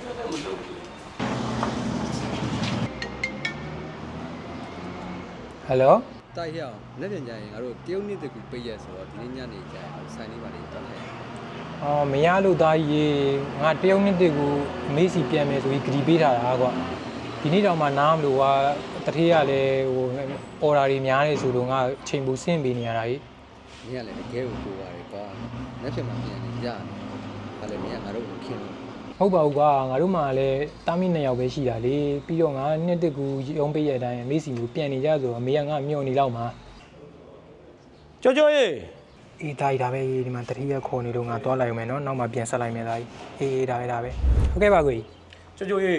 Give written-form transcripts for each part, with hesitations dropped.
ဟယ်လိုတိုက်ရအောင်လက်ပြန်ကြရင်ငါတို့တရုတ်နှစ်တကူပိတ်ရက်ဆိုတော့ဒီနေ့ညနေကျရင်ဆိုင်လေးပါလေးတောင်းလိုက်အော်မရလို့သားကြီးငါတရုတ်နှစ်တစ်ကိုအမေးစီပြန်မယ်ဆိုပြီးဂရီပေးထားတာကွာဒီနေ့တော့မှနားမလို့ကတထေးရလဲဟိုအော်ဒါတွေများနေဆိုတော့ငါချိန်ပူဆင့်ပေးနေရတာကြီး မင်းကလည်းတကယ်ကိုပိုပါတယ်ကွာလက်ပြန်မှပြန်နေရတယ်ဒါလည်းမင်းကငါတို့ကိုခင်လို့ဟုတ်ပါဘူးကွာငါတို့မှလည်းတားမိ2ယောက်ပဲရှိတာလေပြီးတော့ငါနှစ်တစ်ကူရုံးပေးရတဲ့အတိုင်းအမေးစီကိုပြန်နေကြဆိုတော့အမေကငါမျောနေတော့မှာကြောရေအေးဒါကြီးဒါပဲဒီမှာတတိယခေါ်နေတော့ငါသွားလိုက်မယ်နော်နောက်မှပြန်ဆက်လိုက်မယ်သားကြီးအေးဒါပဲဟုတ်ကဲ့ပါကိုကြီးကြောရေ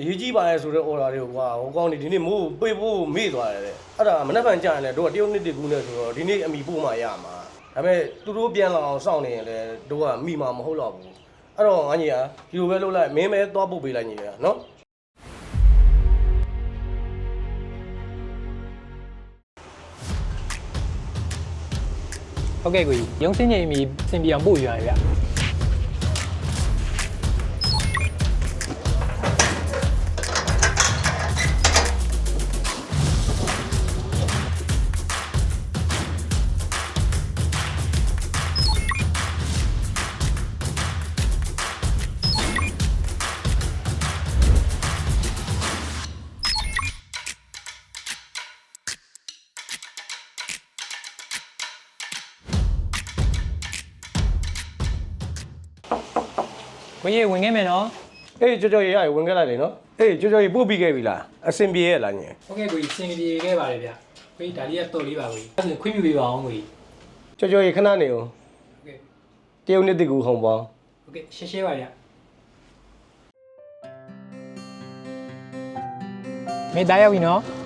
အရေးကြီးပါလဲဆိုတဲ့ order တွေကိုကွာဟိုကောင်းနေဒီနေ့မိုးပေးဖို့မေ့သွားတယ်တဲ့အဲ့ဒါမနှက်ပန်ကြာရင်လည်းတို့ကတရုတ်နှစ်တကူနဲ့ဆိုတော့ဒီနေ့အမိပို့မှရမှာဒါပေမဲ့သူတို့ပြန်လာအောင်စောင့်နေရင်လည်းတို့ကမိမှာမဟုတ်တော့ဘူးအဲ့တော့ငါကြီးကဒီလိုပဲလုပ်လိုက်မင်းပဲသွားပို့ပေးလိုက်ညီရနော်ဟုတ်ကဲ့ကိုကြီးရုံးစင်းချိန်မီစင်ပြအောင်ပို့ယူရတယ်ဗျကိုကြီးဝင်ခဲ့မယ်နော်အေးကြောရေရဝင်ခဲ့လိုက်လေနော်အေးကြောရေပို့ပြီးခဲ့ပြီလားအဆင်ပြေရဲ့လားညီဟုတ်ကဲ့ကိုကြီးစင်ပြေခဲ့ပါတယ်ဗျကိုကြီးဒါလေးကတော့လေးပါကိုကြီးအဲ့ဒါခွင့်ပြုပေးပါအောင်ကိုကြီးကြောရေခဏနေဦးဟုတ်ကဲ့တရုတ်နှစ်တကူဟုံပေါင်းဟုတ်ကဲ့ရှင်းပါဗျမေးသားရောက်ပြီနော်